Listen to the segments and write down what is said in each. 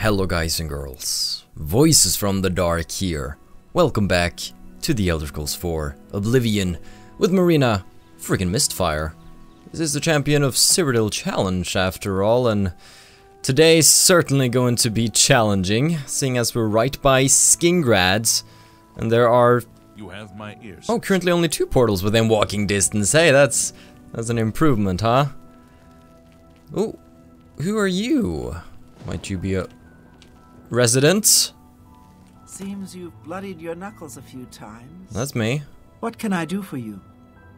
Hello guys and girls, Voices from the Dark here. Welcome back to the Elder Scrolls 4 Oblivion with Marina Mistfire. This is the champion of Cyrodiil challenge after all, and today's certainly going to be challenging, seeing as we're right by Skingrad, and there are currently only 2 portals within walking distance. Hey, that's an improvement, huh? Oh, who are you? Might you be a resident? Seems you've bloodied your knuckles a few times. That's me. What can I do for you?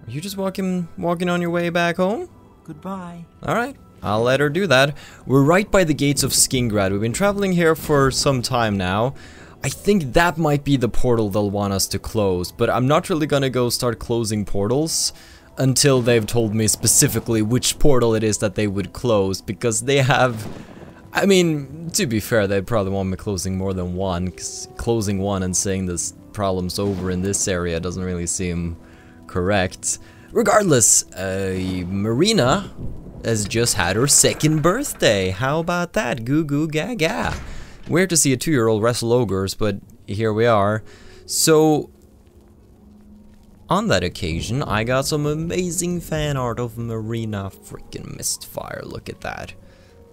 Are you just walking on your way back home? Goodbye. Alright, I'll let her do that. We're right by the gates of Skingrad. We've been traveling here for some time now. I think that might be the portal they'll want us to close, but I'm not really gonna go start closing portals until they've told me specifically which portal it is that they would close, because they have... I mean, to be fair, they'd probably want me closing more than one, because closing one and saying this problem's over in this area doesn't really seem correct. Regardless, Marina has just had her 2nd birthday. How about that? Goo goo gaga. Weird to see a 2-year-old wrestle ogres, but here we are. So, on that occasion, I got some amazing fan art of Marina Mistfire. Look at that.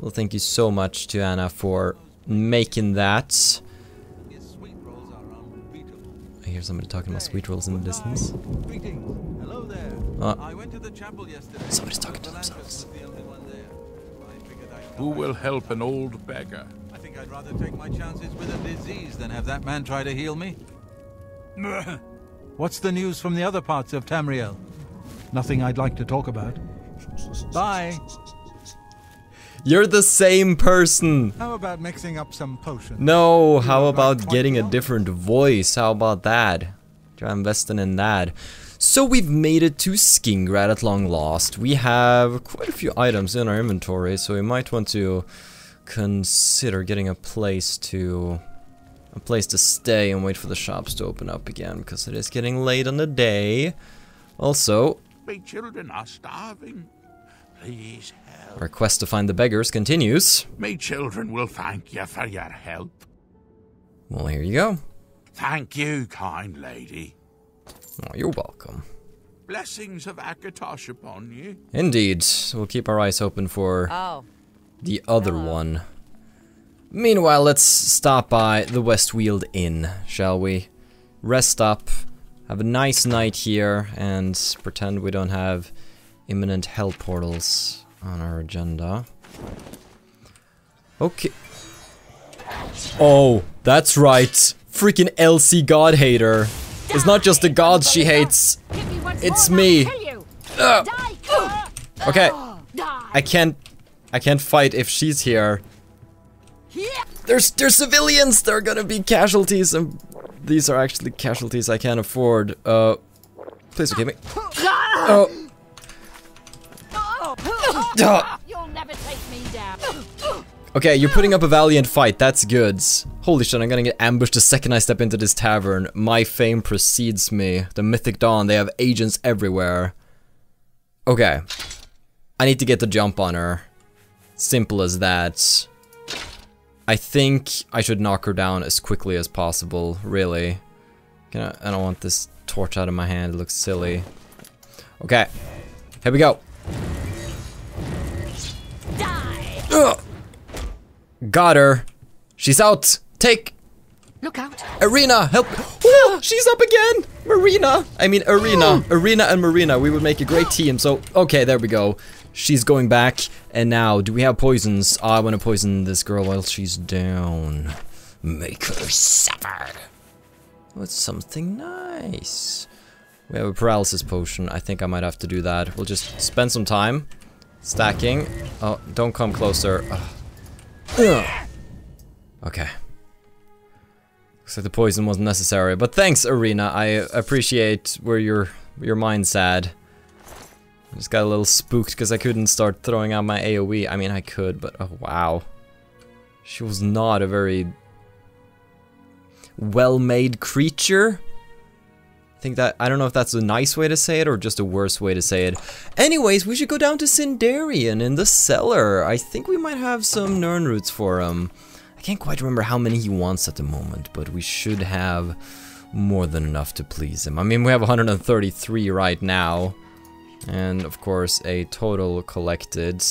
Well, thank you so much to Anna for making that. I hear somebody talking about sweet rolls in the distance. Hello there. I went to the chapel yesterday. Somebody's talking to themselves. Who will help an old beggar? I think I'd rather take my chances with a disease than have that man try to heal me. What's the news from the other parts of Tamriel? Nothing I'd like to talk about. Bye. You're the same person. How about mixing up some potions? No, how about getting a different voice? How about that? Try investing in that. So we've made it to Skingrad at long last. We have quite a few items in our inventory, so we might want to consider getting a place to stay and wait for the shops to open up again, because it is getting late in the day. Also, My children are starving. Please help. our quest to find the beggars continues. My children will thank you for your help. Well, here you go. Thank you, kind lady. Oh, you're welcome. Blessings of Akatosh upon you. Indeed. We'll keep our eyes open for the other one. Meanwhile, let's stop by the Westweald Inn, shall we? Rest up, have a nice night here, and pretend we don't have imminent hell portals on our agenda. Okay. Oh, that's right. Freaking Elsie God Hater. It's not just the gods she hates. It's me. Okay. I can't fight if she's here. There's civilians. They're gonna be casualties, and these are actually casualties I can't afford. Please forgive me. Oh. You'll never take me down. Okay, you're putting up a valiant fight. That's good. Holy shit, I'm gonna get ambushed the second I step into this tavern. My fame precedes me. The Mythic Dawn, they have agents everywhere. Okay. I need to get the jump on her. Simple as that. I think I should knock her down as quickly as possible, really. I don't want this torch out of my hand, it looks silly. Okay, here we go. Die. Ugh. Got her. She's out. Take. Look out. Arena, help. Oh, she's up again. Marina. I mean, Arena. Arena and Marina. We would make a great team. So, okay, there we go. She's going back. And now, do we have poisons? Oh, I want to poison this girl while she's down. Make her suffer. What's something nice? We have a paralysis potion. I think I might have to do that. We'll just spend some time stacking. Oh, don't come closer. Ugh. Okay. Looks like the poison wasn't necessary, but thanks, Arena. I appreciate where your mind's at. I just got a little spooked because I couldn't start throwing out my AoE. I mean, I could, but oh wow. She was not a very well-made creature. I don't know if that's a nice way to say it or just a worse way to say it. Anyways, we should go down to Sindarian in the cellar. I think we might have some Nirn roots for him. I can't quite remember how many he wants at the moment, but we should have more than enough to please him. I mean, we have 133 right now, and of course a total collected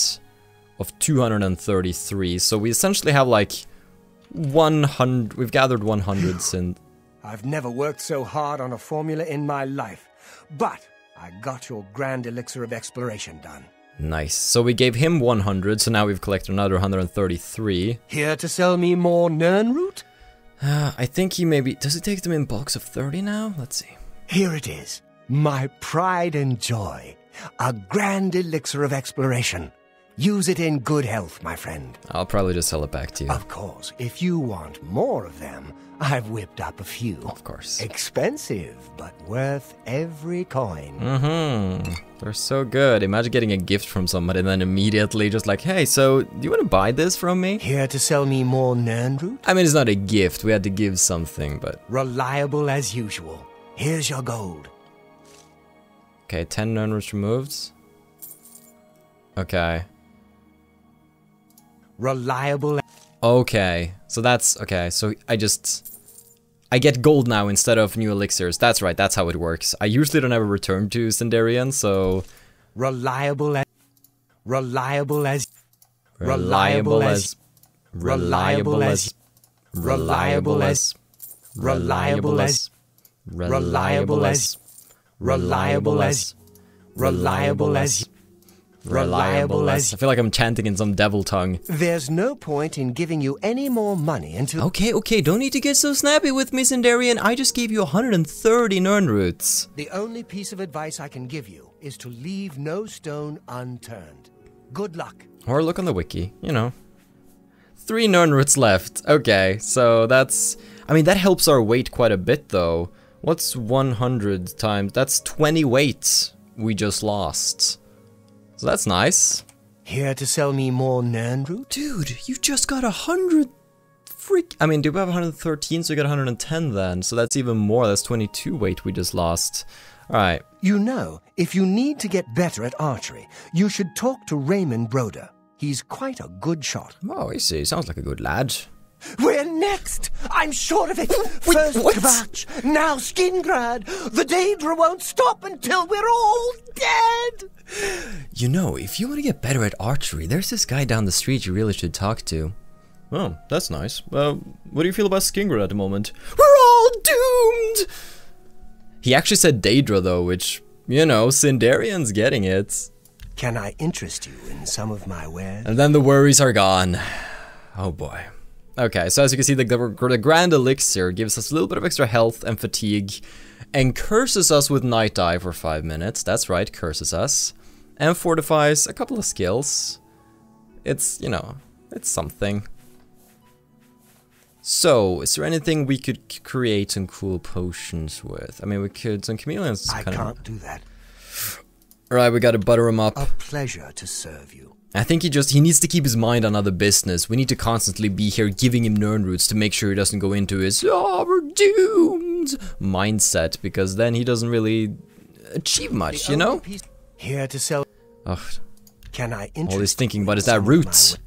of 233, so we essentially have like 100, we've gathered 100 since... I've never worked so hard on a formula in my life, but I got your grand elixir of exploration done. Nice. So we gave him 100, so now we've collected another 133. Here to sell me more Nirnroot? I think he maybe... Does he take them in bulks of 30 now? Let's see. Here it is. My pride and joy. A grand elixir of exploration. Use it in good health, my friend. I'll probably just sell it back to you. Of course, if you want more of them, I've whipped up a few. Of course. Expensive, but worth every coin. Mm-hmm. They're so good. Imagine getting a gift from somebody and then immediately just like, hey, so do you want to buy this from me? Here to sell me more Nirnroot? I mean, it's not a gift. We had to give something, but... Reliable as usual. Here's your gold. Okay, 10 Nirnroots removed. Okay. Reliable. Okay, so that's... Okay, so I get gold now instead of new elixirs. That's right, that's how it works. I usually don't ever return to Sindarian, so... Reliable as... Reliable as... Reliable as... Reliable as... Reliable as... Reliable as... Reliable as... Reliable as... Reliable as... Reliable as... I feel like I'm chanting in some devil tongue. There's no point in giving you any more money until... Okay, don't need to get so snappy with me, Sindarian. I just gave you 130 Nirnroots. The only piece of advice I can give you is to leave no stone unturned. Good luck. Or look on the wiki, you know. 3 Nirnroots left. Okay, so that's... I mean, that helps our weight quite a bit, though. What's 100 times? That's 20 weight we just lost. So that's nice. Here to sell me more Nirnroot? Dude, you just got 100 freak... I mean, do we have 113, so we got 110 then. So that's even more, that's 22 weight we just lost. Alright. You know, if you need to get better at archery, you should talk to Raymond Broder. He's quite a good shot. Oh, I see. Sounds like a good lad. We're next! I'm sure of it! First Kvatch, now Skingrad! The Daedra won't stop until we're all dead! You know, if you want to get better at archery, there's this guy down the street you really should talk to. Oh, that's nice. What do you feel about Skingrad at the moment? We're all doomed! He actually said Daedra though, which, you know, Sindarian's getting it. Can I interest you in some of my wares? And then the worries are gone. Oh boy. Okay, so as you can see, the Grand Elixir gives us a little bit of extra health and fatigue, and curses us with Night Eye for 5 minutes. That's right, curses us. And fortifies a couple of skills. It's, you know, it's something. So, is there anything we could create some cool potions with? I mean, we could, some chameleons. I can't do that. Alright, we gotta butter him up. A pleasure to serve you. I think he needs to keep his mind on other business. We need to constantly be here giving him Nirnroots to make sure he doesn't go into his, oh, we're doomed mindset, because then he doesn't really achieve much, you know? Here to sell. Ugh. Can I all he's thinking about is that root.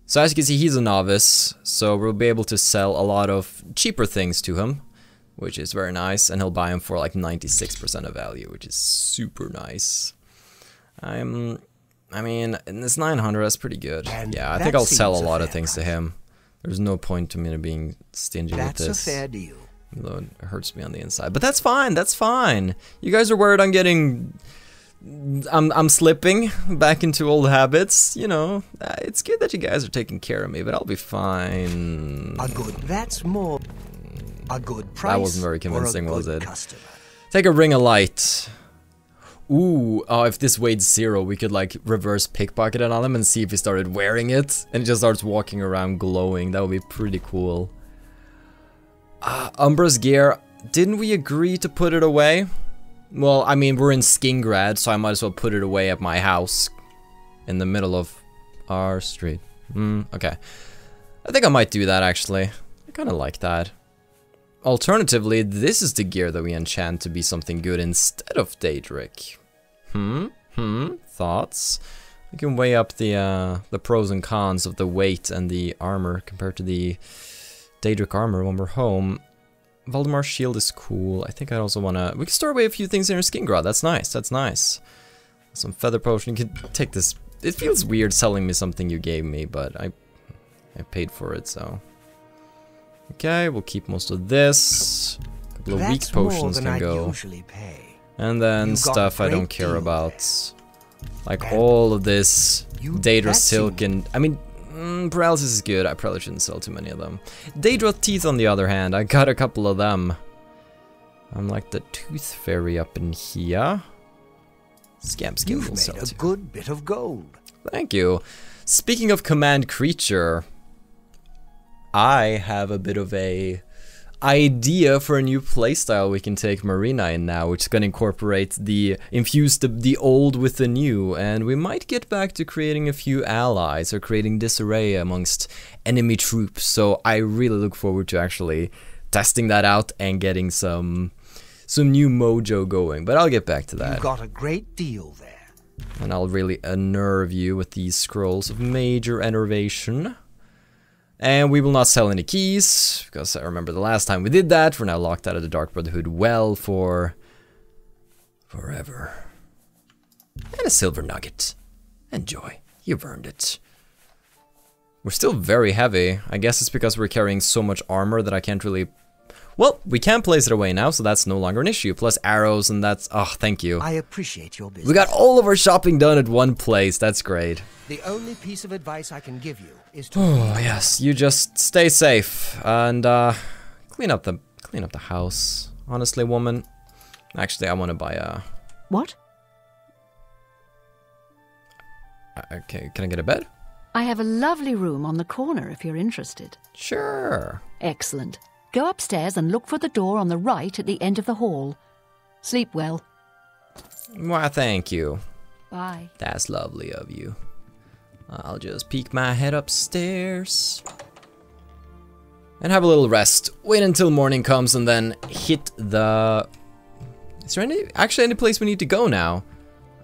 So as you can see, he's a novice, so we'll be able to sell a lot of cheaper things to him, which is very nice, and he'll buy them for like 96% of value, which is super nice. I mean, in this 900, that's pretty good. And yeah, I think I'll sell a lot of things to him. There's no point to me being stingy with this. That's a fair deal. Though it hurts me on the inside. But that's fine, that's fine. You guys are worried I'm getting... I'm slipping back into old habits, you know. It's good that you guys are taking care of me, but I'll be fine. A good, that's more. A good price. That wasn't very convincing, was it? Customer. Take a ring of light. Ooh, oh, if this weighs 0, we could like reverse pickpocket it on him and see if he started wearing it and he just starts walking around glowing. That would be pretty cool. Umbra's gear, didn't we agree to put it away? Well, I mean, we're in Skingrad, so I might as well put it away at my house in the middle of our street. Okay. I think I might do that, actually. I kind of like that. Alternatively, this is the gear that we enchant to be something good instead of Daedric. Thoughts? You can weigh up the pros and cons of the weight and the armor compared to the Daedric armor when we're home. Valdemar's shield is cool. I think I also wanna... We can store away a few things in our Skingrad. That's nice. That's nice. Some feather potion. You can take this. It feels weird selling me something you gave me, but I paid for it, so... Okay, we'll keep most of this. A couple of weak potions can go. And then stuff I don't care about. Like all of this Daedra silk and... I mean, paralysis is good. I probably shouldn't sell too many of them. Daedra teeth, on the other hand, I got a couple of them. I'm like the tooth fairy up in here. Scam skin will sell too. You've made a good bit of gold. Thank you. Speaking of command creature, I have a bit of a idea for a new playstyle we can take Marina in now, which is going to incorporate infuse the old with the new, and we might get back to creating a few allies or creating disarray amongst enemy troops. So I really look forward to actually testing that out and getting some new mojo going, but I'll get back to that. You've got a great deal there. And I'll really unnerve you with these scrolls of major enervation. And we will not sell any keys, because I remember the last time we did that. We're now locked out of the Dark Brotherhood well for... forever. And a silver nugget. Enjoy. You've earned it. We're still very heavy. I guess it's because we're carrying so much armor that I can't really... Well, we can place it away now, so that's no longer an issue. Plus arrows, and that's... Oh, thank you. I appreciate your business. We got all of our shopping done at one place. That's great. The only piece of advice I can give you is to... Oh, yes. You just stay safe and clean up the house. Honestly, woman. Actually, I want to buy a... What? Okay, can I get a bed? I have a lovely room on the corner if you're interested. Sure. Excellent. Go upstairs and look for the door on the right at the end of the hall. Sleep well. Why, thank you. Bye. That's lovely of you. I'll just peek my head upstairs. And have a little rest. Wait until morning comes and then hit the... Is there actually any place we need to go now?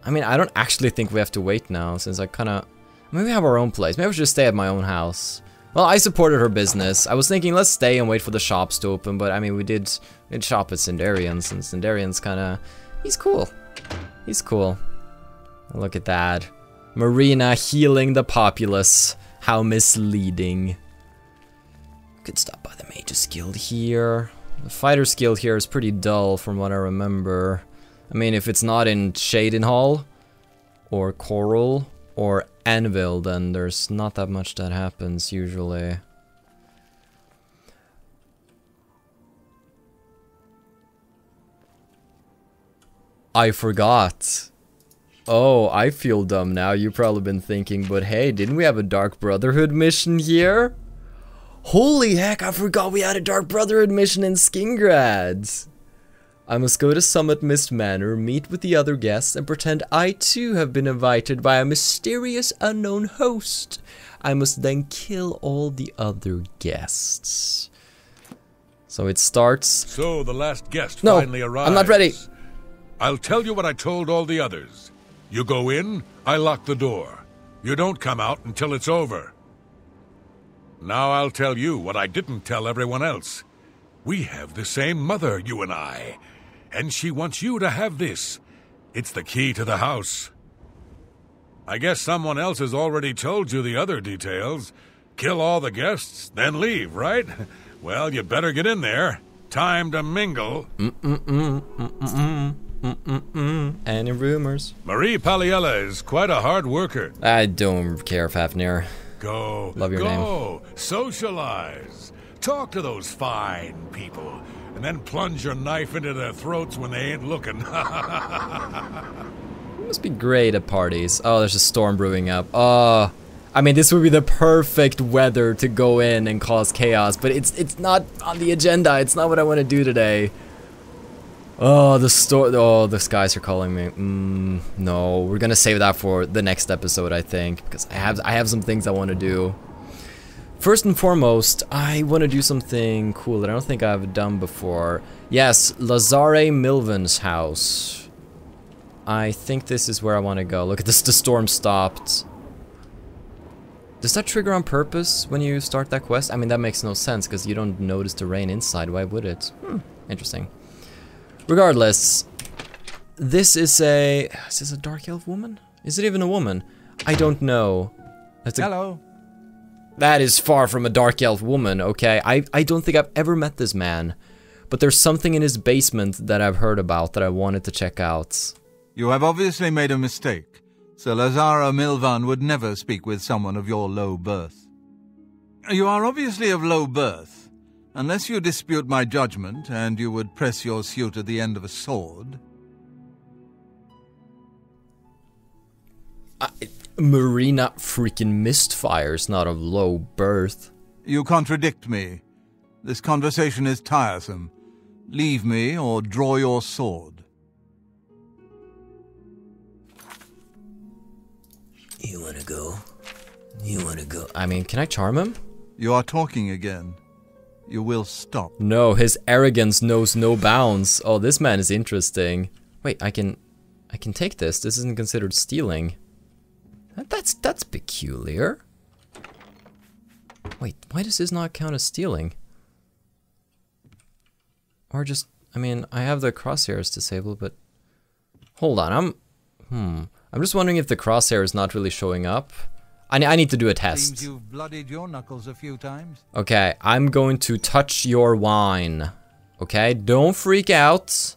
I mean, I don't actually think we have to wait now, since I kinda... Maybe we have our own place. Maybe we should just stay at my own house. Well, I supported her business. I was thinking, let's stay and wait for the shops to open, but I mean, we did shop at Sindarian's, and Sindarian's kinda... He's cool. He's cool. Look at that. Marina healing the populace. How misleading. Could stop by the Mage's Guild here. The Fighter's Guild here is pretty dull from what I remember. I mean, if it's not in Shading Hall, or Coral, or Anvil, then there's not that much that happens usually. I forgot. Oh, I feel dumb now. You've probably been thinking, but hey, didn't we have a Dark Brotherhood mission here? Holy heck, I forgot we had a Dark Brotherhood mission in Skingrad. I must go to Summit Mist Manor, meet with the other guests, and pretend I too have been invited by a mysterious unknown host. I must then kill all the other guests. So it starts... So the last guest finally arrives. I'm not ready. I'll tell you what I told all the others. You go in, I lock the door. You don't come out until it's over. Now I'll tell you what I didn't tell everyone else. We have the same mother, you and I. And she wants you to have this. It's the key to the house. I guess someone else has already told you the other details. Kill all the guests, then leave, right? Well, you better get in there. Time to mingle. Any rumors? Marie Paliella is quite a hard worker. I don't care, Fafnir. Go. Love your name. Go. Socialize. Talk to those fine people. And then plunge your knife into their throats when they ain't looking. It must be great at parties. Oh, there's a storm brewing up. Oh, I mean, this would be the perfect weather to go in and cause chaos, but it's not on the agenda. It's not what I want to do today. Oh, the skies are calling me. No, we're gonna save that for the next episode, I think, because I have some things I want to do. First and foremost, I want to do something cool that I don't think I've done before. Yes, Lazare Milvan's house. I think this is where I want to go. Look at this, the storm stopped. Does that trigger on purpose when you start that quest? I mean, that makes no sense because you don't notice the rain inside. Why would it? Interesting. Regardless, this is a dark elf woman? Is it even a woman? I don't know. Hello. That is far from a dark elf woman, okay? I don't think I've ever met this man. But there's something in his basement that I've heard about that I wanted to check out. You have obviously made a mistake. Sir Lazara Milvan would never speak with someone of your low birth. You are obviously of low birth. Unless you dispute my judgment, and you would press your suit at the end of a sword. Marina freaking Mistfire's not of low birth. You contradict me. This conversation is tiresome. Leave me or draw your sword. You wanna go? You wanna go? I mean, can I charm him? You are talking again. You will stop. No, his arrogance knows no bounds. Oh, this man is interesting. Wait, I can take this. This isn't considered stealing. That's peculiar. Wait, why does this not count as stealing? Or just, I mean, I have the crosshairs disabled, but hold on, I'm just wondering if the crosshair is not really showing up. I need to do a test. Seems you've bloodied your knuckles a few times. Okay, I'm going to touch your wine. Okay, don't freak out.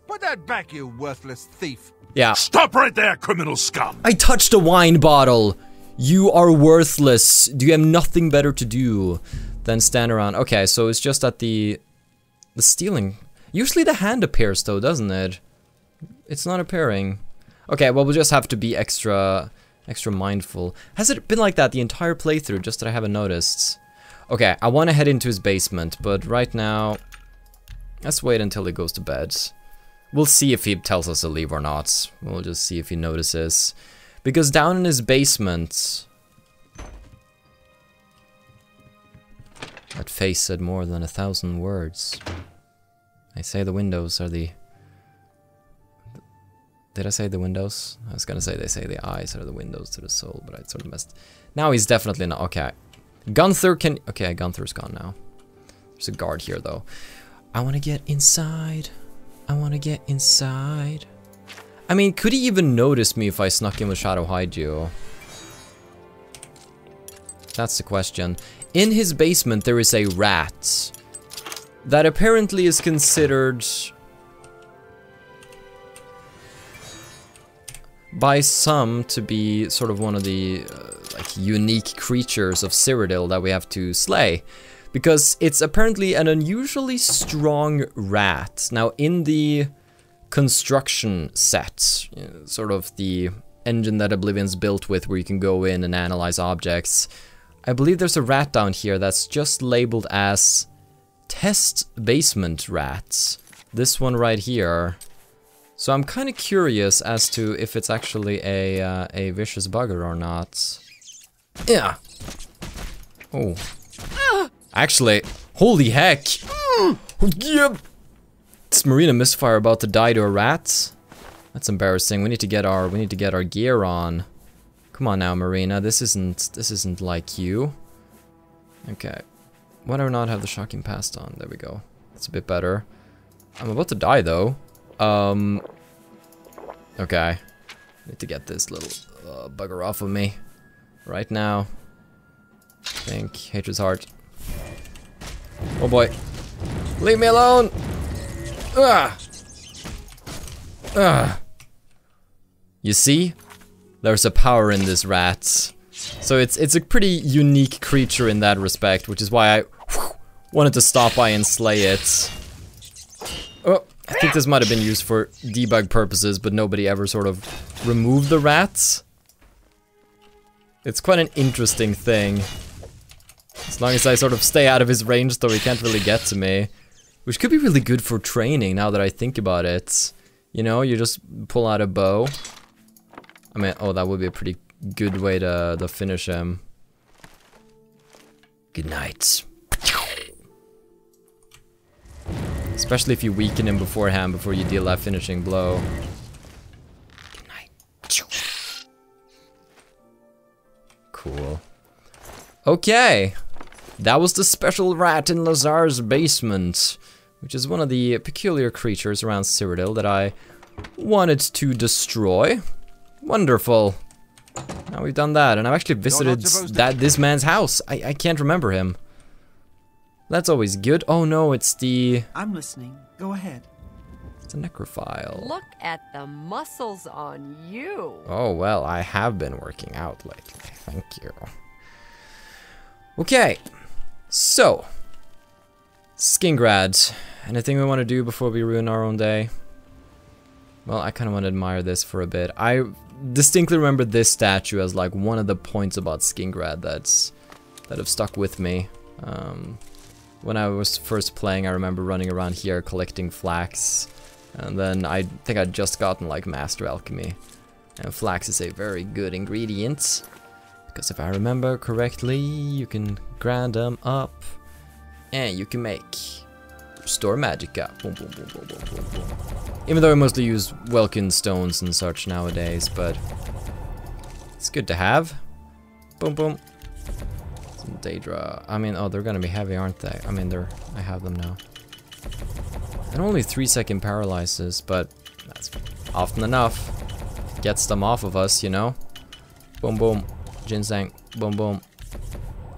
Put that back, you worthless thief. Yeah. Stop right there, criminal scum! I touched a wine bottle. You are worthless. Do you have nothing better to do than stand around? Okay, so it's just that the stealing. Usually the hand appears though, doesn't it? It's not appearing. Okay, well we'll just have to be extra mindful. Has it been like that the entire playthrough, just that I haven't noticed? Okay, I want to head into his basement, but right now, let's wait until he goes to bed. We'll see if he tells us to leave or not. We'll just see if he notices. Because down in his basement, that face said more than 1,000 words. I say the windows are the... Did I say the windows? I was gonna say they say the eyes are the windows to the soul, but I sort of messed. Now he's definitely not. Okay. Gunther can... Okay, Gunther's gone now. There's a guard here, though. I want to get inside. I want to get inside. I mean, could he even notice me if I snuck in with Shadow Haidu? That's the question. In his basement, there is a rat that apparently is considered by some to be sort of one of the like unique creatures of Cyrodiil that we have to slay, because it's apparently an unusually strong rat. Now in the construction set, you know, sort of the engine that Oblivion's built with, where you can go in and analyze objects, I believe there's a rat down here that's just labeled as test basement rats. This one right here. So I'm kind of curious as to if it's actually a vicious bugger or not. Yeah. Oh. Actually, holy heck. Yep. Is Marina Mistfire about to die to a rat? That's embarrassing. We need to get our gear on. Come on now, Marina. This isn't like you. Okay. Why do I not have the shocking past on? There we go. That's a bit better. I'm about to die though. Okay. Need to get this little bugger off of me right now. Think Hatred's Heart. Oh boy. Leave me alone. Ah. Ah. You see? There's a power in this rat. So it's a pretty unique creature in that respect, which is why I wanted to stop by and slay it. Oh, I think this might have been used for debug purposes, but nobody ever sort of removed the rats. It's quite an interesting thing. As long as I sort of stay out of his range, though he can't really get to me. Which could be really good for training, now that I think about it. You know, you just pull out a bow. I mean, oh, that would be a pretty good way to finish him. Good night. Especially if you weaken him beforehand, before you deal that finishing blow. cool. Okay. That was the special rat in Lazar's basement, which is one of the peculiar creatures around Cyrodiil that I wanted to destroy. Wonderful. Now we've done that, and I've actually visited this man's house. I can't remember him. That's always good. Oh no, it's the... I'm listening. Go ahead. It's a necrophile. Look at the muscles on you. Oh, well, I have been working out lately. Thank you. Okay. So. Skingrad. Anything we want to do before we ruin our own day? Well, I kind of want to admire this for a bit. I distinctly remember this statue as like one of the points about Skingrad that have stuck with me. When I was first playing, I remember running around here collecting flax. And then I think I'd just gotten like Master Alchemy. And flax is a very good ingredient. Because if I remember correctly, you can grind them up. And you can make Store Magicka. Boom, boom, boom, boom, boom, boom, boom. Even though I mostly use Welkin stones and such nowadays, but it's good to have. Boom, boom. Some Daedra. I mean, oh, they're gonna be heavy, aren't they? I mean, I have them now. And only 3-second paralyzes, but that's often enough. Gets them off of us, you know? Boom, boom. Ginseng. Boom, boom.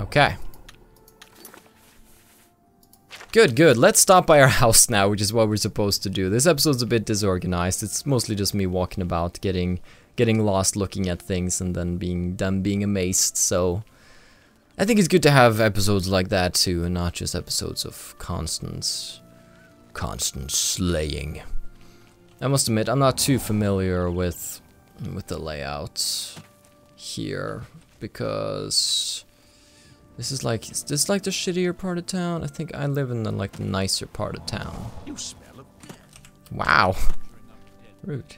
Okay. Good, good. Let's stop by our house now, which is what we're supposed to do. This episode's a bit disorganized. It's mostly just me walking about, getting lost looking at things and then being amazed. So I think it's good to have episodes like that too, and not just episodes of constant slaying. I must admit, I'm not too familiar with the layout here, because this is like the shittier part of town. I think I live in the nicer part of town. You smell it. Wow. Rude.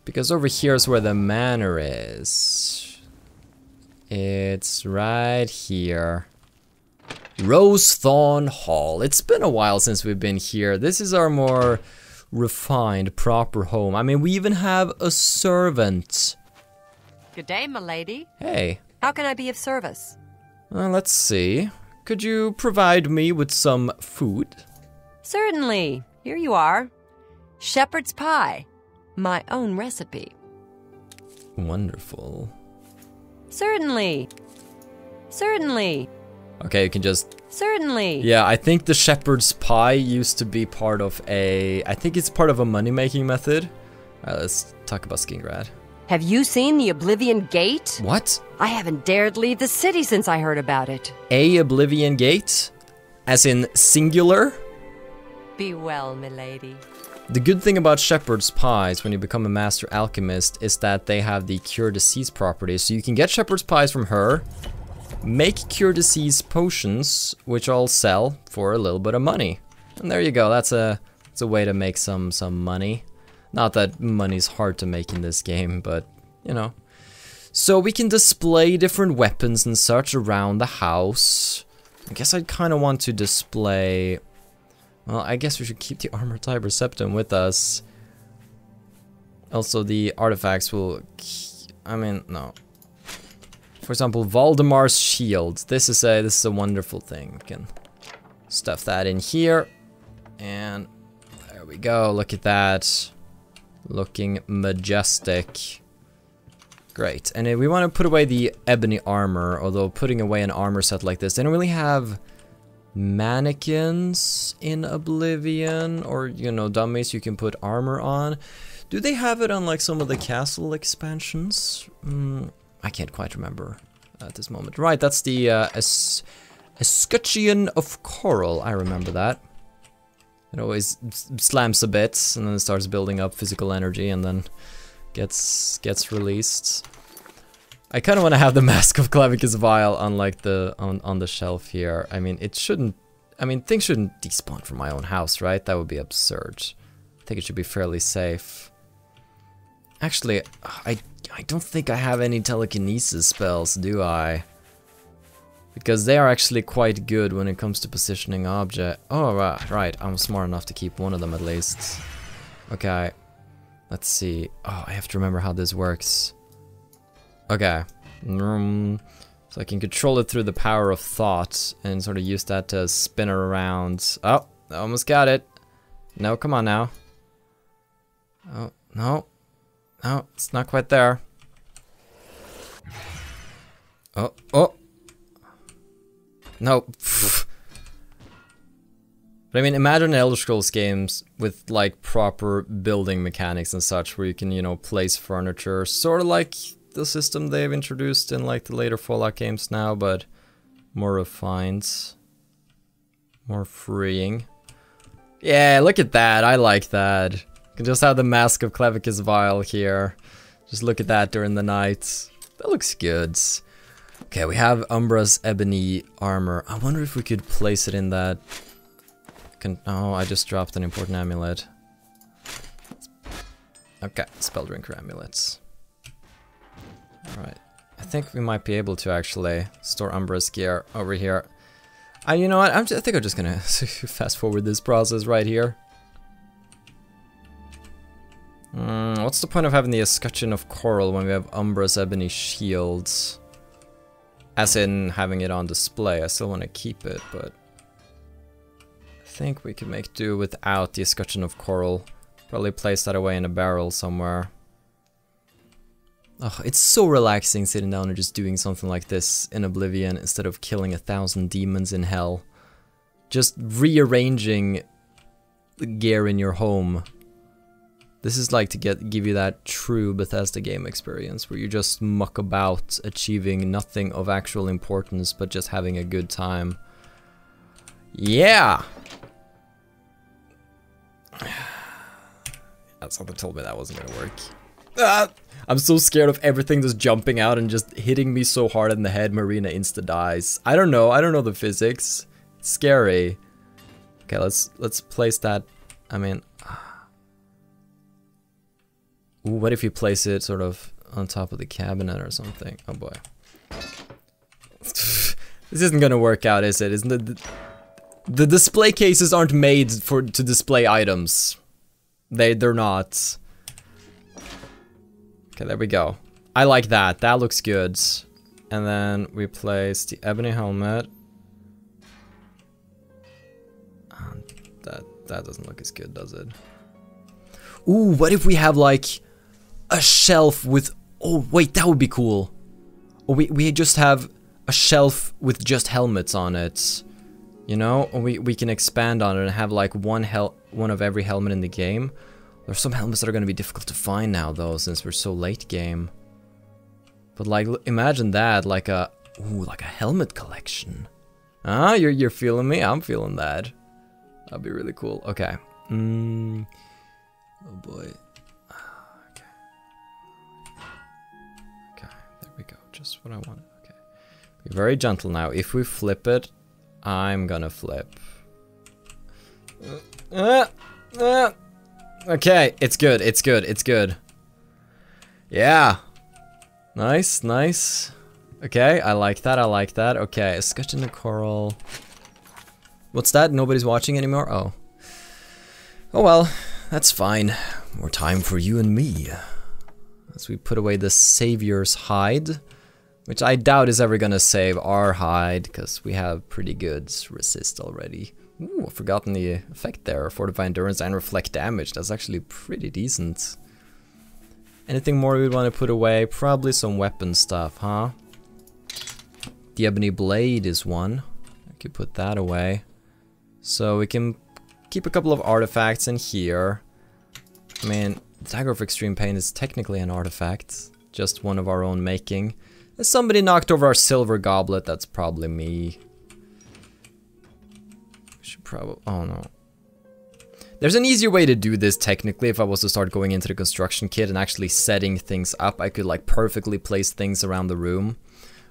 Because over here is where the manor is. It's right here. Rosethorn Hall. It's been a while since we've been here. This is our more refined, proper home. I mean, we even have a servant. Good day, milady. Hey. How can I be of service? Let's see. Could you provide me with some food? Certainly. Here you are. Shepherd's pie. My own recipe. Wonderful. Certainly. Certainly. Okay, you can just... Certainly. Yeah, I think the shepherd's pie used to be part of a... I think it's part of a money-making method. Alright, let's talk about Skingrad. Have you seen the Oblivion Gate? What? I haven't dared leave the city since I heard about it. A Oblivion Gate? As in singular? Be well, milady. The good thing about shepherd's pies when you become a master alchemist is that they have the cure disease property. So you can get shepherd's pies from her, make cure disease potions, which I'll sell for a little bit of money. And there you go, that's a way to make some money. Not that money's hard to make in this game, but, you know. So we can display different weapons and such around the house. I guess I'd kind of want to display... Well, I guess we should keep the Armor Tiber Septum with us. Also, the artifacts will... I mean, no. For example, Valdemar's Shield. This is a wonderful thing. We can stuff that in here. And there we go. Look at that. Looking majestic. Great. And we want to put away the ebony armor, although putting away an armor set like this, they don't really have mannequins in Oblivion, or, you know, dummies you can put armor on. Do they have it on like some of the castle expansions? I can't quite remember at this moment. Right, that's the Escutcheon of Coral. I remember that. It always slams a bit, and then it starts building up physical energy, and then gets released. I kind of want to have the Mask of Clavicus Vial on like on the shelf here. I mean, it shouldn't. I mean, things shouldn't despawn from my own house, right? That would be absurd. I think it should be fairly safe. Actually, I don't think I have any telekinesis spells, do I? Because they are actually quite good when it comes to positioning object. Oh, right. I'm smart enough to keep one of them at least. Okay. Let's see. Oh, I have to remember how this works. Okay. So I can control it through the power of thought and sort of use that to spin her around. Oh, I almost got it. No, come on now. Oh, no. No, it's not quite there. Oh, oh. No. But I mean, imagine Elder Scrolls games with like proper building mechanics and such, where you can, you know, place furniture, sort of like the system they've introduced in like the later Fallout games now, but more refined, more freeing. Yeah, look at that. I like that. You can just have the Mask of Clevicus Vile here. Just look at that during the night. That looks good. Okay, we have Umbra's ebony armor. I wonder if we could place it in that. Oh, I just dropped an important amulet. Okay, Spelldrinker amulets. Alright. I think we might be able to actually store Umbra's gear over here. You know what? I think I'm just gonna fast forward this process right here. What's the point of having the escutcheon of coral when we have Umbra's ebony shields? As in having it on display. I still want to keep it, but I think we can make do without the escutcheon of coral. Probably place that away in a barrel somewhere. Oh, it's so relaxing sitting down and just doing something like this in Oblivion instead of killing 1,000 demons in hell. Just rearranging the gear in your home. This is like to give you that true Bethesda game experience where you just muck about achieving nothing of actual importance but just having a good time. Yeah! Something told me that wasn't gonna work. Ah! I'm so scared of everything just jumping out and just hitting me so hard in the head, Marina insta dies. I don't know the physics. It's scary. Okay, let's place that. I mean, ooh, what if you place it sort of on top of the cabinet or something? Oh boy. This isn't gonna work out, is it? Isn't it? The display cases aren't made to display items. They're not. Okay, there we go. I like that. That looks good. And then we place the ebony helmet. That doesn't look as good, does it? Ooh, what if we have like a shelf with... Oh, wait, that would be cool. Or we just have a shelf with just helmets on it. You know? Or we can expand on it and have like one of every helmet in the game. There's some helmets that are going to be difficult to find now, though, since we're so late game. But like, imagine that, like a helmet collection. Ah, you're feeling me? I'm feeling that. That'd be really cool. Okay. Oh boy. Okay. Okay, there we go. Just what I wanted. Okay. Be very gentle now. If we flip it, I'm gonna flip. Okay, it's good, it's good, it's good. Yeah. Nice, nice. Okay, I like that, I like that. Okay, escutcheon the coral. What's that? Nobody's watching anymore? Oh. Oh well, that's fine. More time for you and me. As we put away the Savior's hide. Which I doubt is ever gonna save our hide, because we have pretty good resist already. Ooh, I've forgotten the effect there. Fortify endurance and reflect damage. That's actually pretty decent. Anything more we'd want to put away? Probably some weapon stuff, huh? The ebony blade is one. I could put that away. So we can keep a couple of artifacts in here. I mean, the Dagger of Extreme Pain is technically an artifact. Just one of our own making. If somebody knocked over our silver goblet, that's probably me. Should probably... Oh no. There's an easier way to do this technically. If I was to start going into the construction kit and actually setting things up, I could like perfectly place things around the room.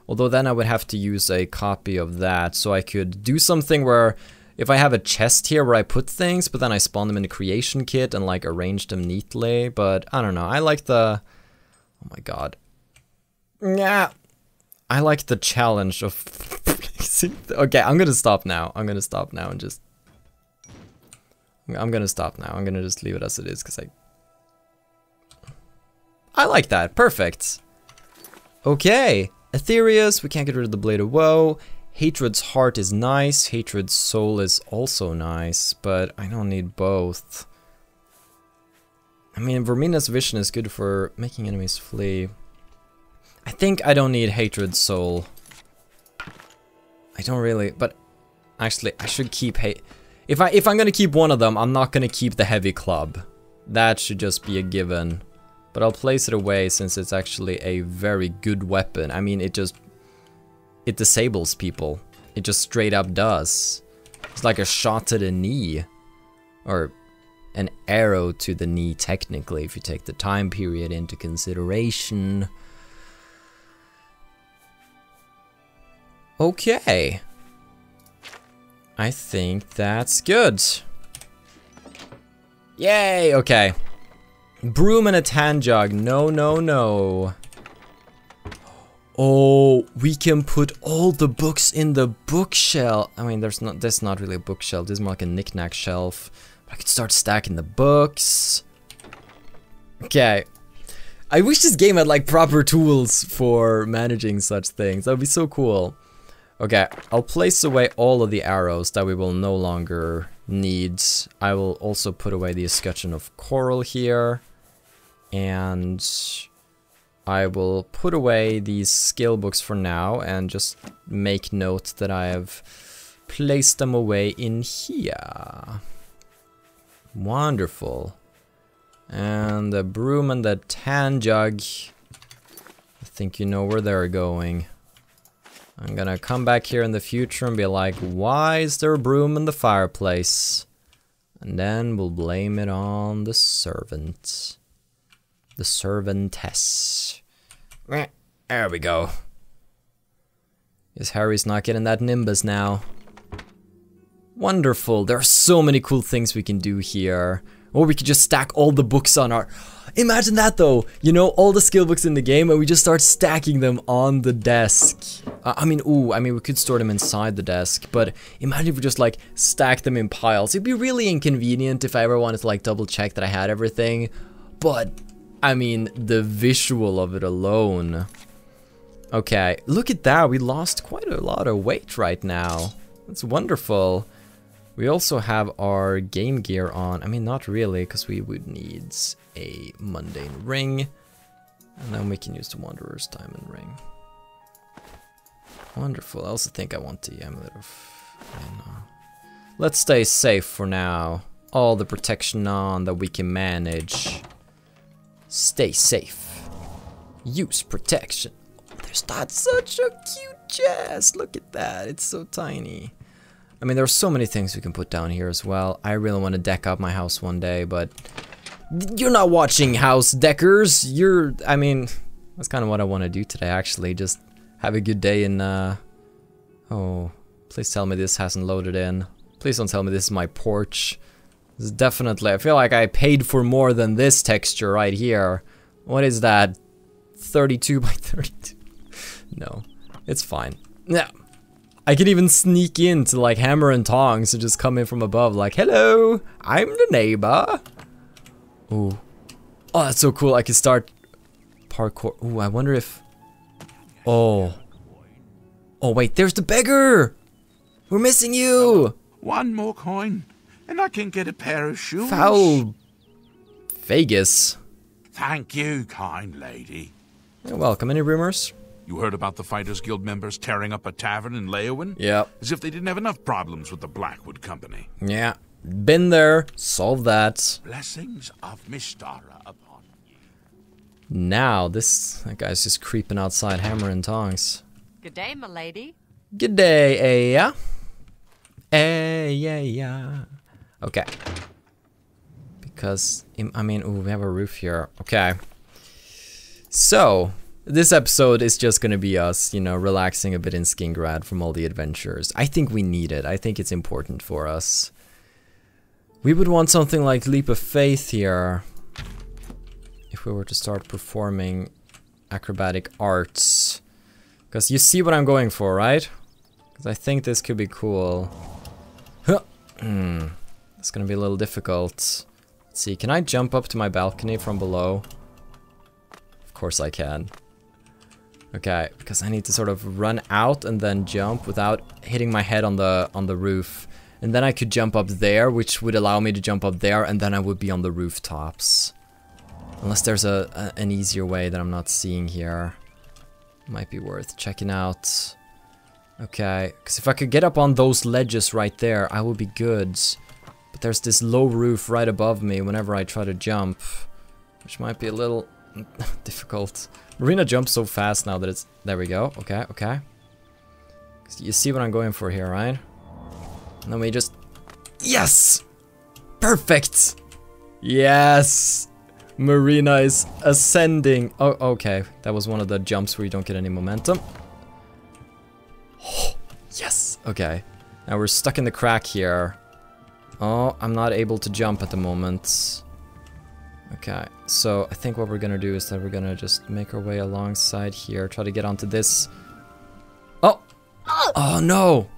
Although then I would have to use a copy of that. So I could do something where if I have a chest here where I put things, but then I spawn them in the creation kit and like arrange them neatly. But I don't know. I like the... Oh my god. Yeah. I like the challenge of... Okay, I'm gonna stop now. I'm gonna stop now and just... I'm gonna stop now. I'm gonna just leave it as it is, because I like that. Perfect. Okay. Aetherius, we can't get rid of the Blade of Woe. Hatred's Heart is nice. Hatred's Soul is also nice, but I don't need both. I mean, Vermina's Vision is good for making enemies flee. I think I don't need Hatred's Soul. I don't really, but actually I should keep if I'm gonna keep one of them, I'm not gonna keep the Heavy Club. That should just be a given. But I'll place it away since it's actually a very good weapon. I mean, it disables people. It just straight up does. It's like a shot to the knee. Or an arrow to the knee, technically, if you take the time period into consideration. Okay. I think that's good. Yay, okay. Broom and a tan jug. No, no, no. Oh, we can put all the books in the bookshelf. I mean, that's not really a bookshelf. This is more like a knick-knack shelf. I could start stacking the books. Okay. I wish this game had like proper tools for managing such things. That would be so cool. Okay, I'll place away all of the arrows that we will no longer need. I will also put away the escutcheon of coral here. And I will put away these skill books for now and just make note that I have placed them away in here. Wonderful. And the broom and the tan jug. I think you know where they're going. I'm gonna come back here in the future and be like, why is there a broom in the fireplace? And then we'll blame it on the servant. The servantess. There we go. Guess Harry's not getting that nimbus now. Wonderful. There are so many cool things we can do here. Or we could just stack all the books on our... Imagine that though, you know, all the skill books in the game and we just start stacking them on the desk. I mean, we could store them inside the desk, but imagine if we just like stack them in piles. It'd be really inconvenient if I ever wanted to like double check that I had everything, but I mean, the visual of it alone. Okay, look at that, we lost quite a lot of weight right now. That's wonderful. We also have our game gear on. I mean, not really, because we would need a mundane ring. And then we can use the Wanderer's diamond ring. Wonderful. I also think I want the amulet of... Let's stay safe for now. All the protection on that we can manage. Stay safe. Use protection. That's such a cute chest. Look at that. It's so tiny. I mean, there's so many things we can put down here as well. I really want to deck up my house one day, but you're not watching House Deckers. I mean, that's kind of what I want to do today, actually. Just have a good day in, oh, please tell me this hasn't loaded in. Please don't tell me this is my porch. This is definitely, I feel like I paid for more than this texture right here. What is that? 32 by 32? No, it's fine. Yeah. I could even sneak into like hammer and tongs and just come in from above like, hello, I'm the neighbor. Ooh. Oh, that's so cool. I could start parkour. Ooh, I wonder if... Oh. Oh, wait, there's the beggar. We're missing you. One more coin, and I can get a pair of shoes. Foul Vegas. Thank you, kind lady. You're welcome. Any rumors? You heard about the Fighters Guild members tearing up a tavern in Leowin? Yep. As if they didn't have enough problems with the Blackwood Company. Yeah. Been there. Solved that. Blessings of Mistara upon you. Now, that guy's just creeping outside hammer and tongs. Good day, my lady. Good day, yeah. Yeah. Okay. Because, I mean, ooh, we have a roof here. Okay. So... this episode is just gonna be us, you know, relaxing a bit in Skingrad from all the adventures. I think we need it. I think it's important for us. We would want something like Leap of Faith here. If we were to start performing acrobatic arts. Because you see what I'm going for, right? Because I think this could be cool. It's gonna be a little difficult. Let's see, can I jump up to my balcony from below? Of course I can. Okay, because I need to sort of run out and then jump without hitting my head on the roof. And then I could jump up there, which would allow me to jump up there, and then I would be on the rooftops. Unless there's an easier way that I'm not seeing here. Might be worth checking out. Okay, because if I could get up on those ledges right there, I would be good. But there's this low roof right above me whenever I try to jump, which might be a little difficult. Marina jumps so fast now that it's... There we go. Okay, okay. You see what I'm going for here, right? And then we just... Yes! Perfect! Yes! Marina is ascending. Oh, okay. That was one of the jumps where you don't get any momentum. Oh, yes! Okay. Now we're stuck in the crack here. Oh, I'm not able to jump at the moment. Okay, so I think what we're gonna do is that we're gonna just make our way alongside here, try to get onto this. Oh! Oh no!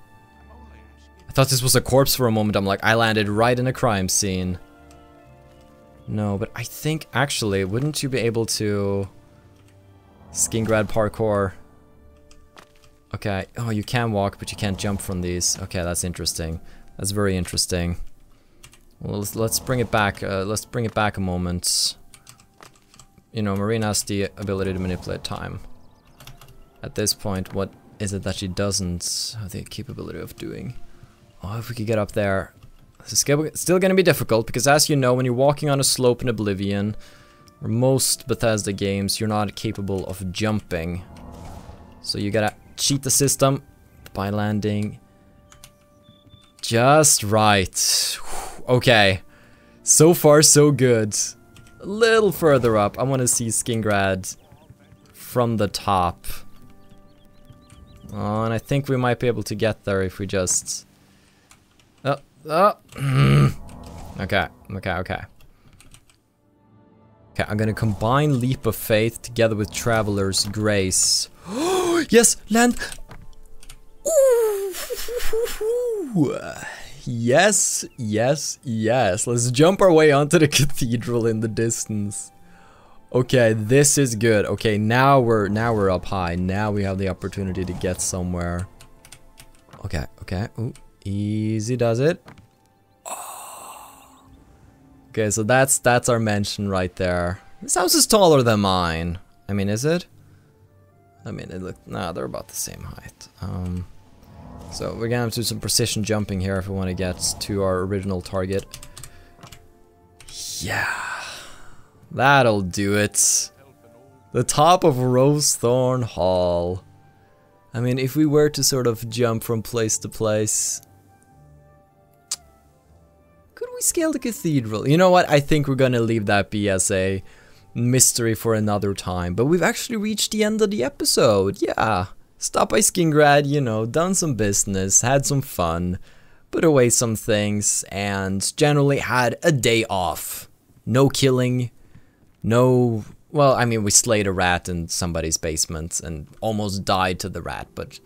I thought this was a corpse for a moment. I'm like, I landed right in a crime scene. No, but I think actually, wouldn't you be able to... Skingrad parkour? Okay, oh, you can walk, but you can't jump from these. Okay, that's interesting. That's very interesting. Well, let's bring it back. Let's bring it back a moment. You know, Marina has the ability to manipulate time. At this point, what is it that she doesn't have the capability of doing? Oh, if we could get up there. This is still going to be difficult, because as you know, when you're walking on a slope in Oblivion, or most Bethesda games, you're not capable of jumping. So you gotta cheat the system by landing just right. Okay, so far so good. A little further up, I want to see Skingrad from the top. Oh, and I think we might be able to get there if we just... Okay, okay, okay. Okay, I'm gonna combine Leap of Faith together with Traveler's Grace. Yes, land! Ooh. Yes, yes, yes. Let's jump our way onto the cathedral in the distance. Okay, this is good. Okay, now we're up high. Now we have the opportunity to get somewhere. Okay, okay. Ooh, easy does it. Oh. Okay, so that's our mansion right there. This house is taller than mine. I mean, is it? I mean, it look. Nah, they're about the same height. So we're gonna have to do some precision jumping here if we want to get to our original target. Yeah, that'll do it. The top of Rosethorn Hall. I mean, if we were to sort of jump from place to place, could we scale the cathedral? You know what? I think we're gonna leave that be as a mystery for another time. But we've actually reached the end of the episode. Yeah. Stopped by Skingrad, you know, done some business, had some fun, put away some things, and generally had a day off. No killing, no... Well, I mean, we slayed a rat in somebody's basement and almost died to the rat, but...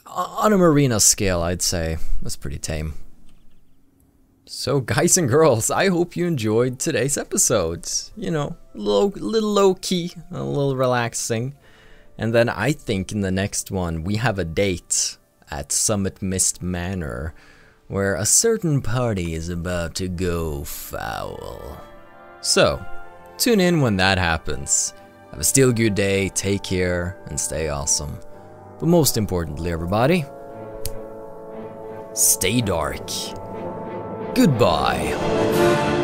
On a Marina scale, I'd say, that's pretty tame. So, guys and girls, I hope you enjoyed today's episode. You know, a little low-key, a little relaxing. And then I think in the next one we have a date at Summit Mist Manor where a certain party is about to go foul. So, tune in when that happens. Have a still good day, take care, and stay awesome. But most importantly, everybody, stay dark. Goodbye.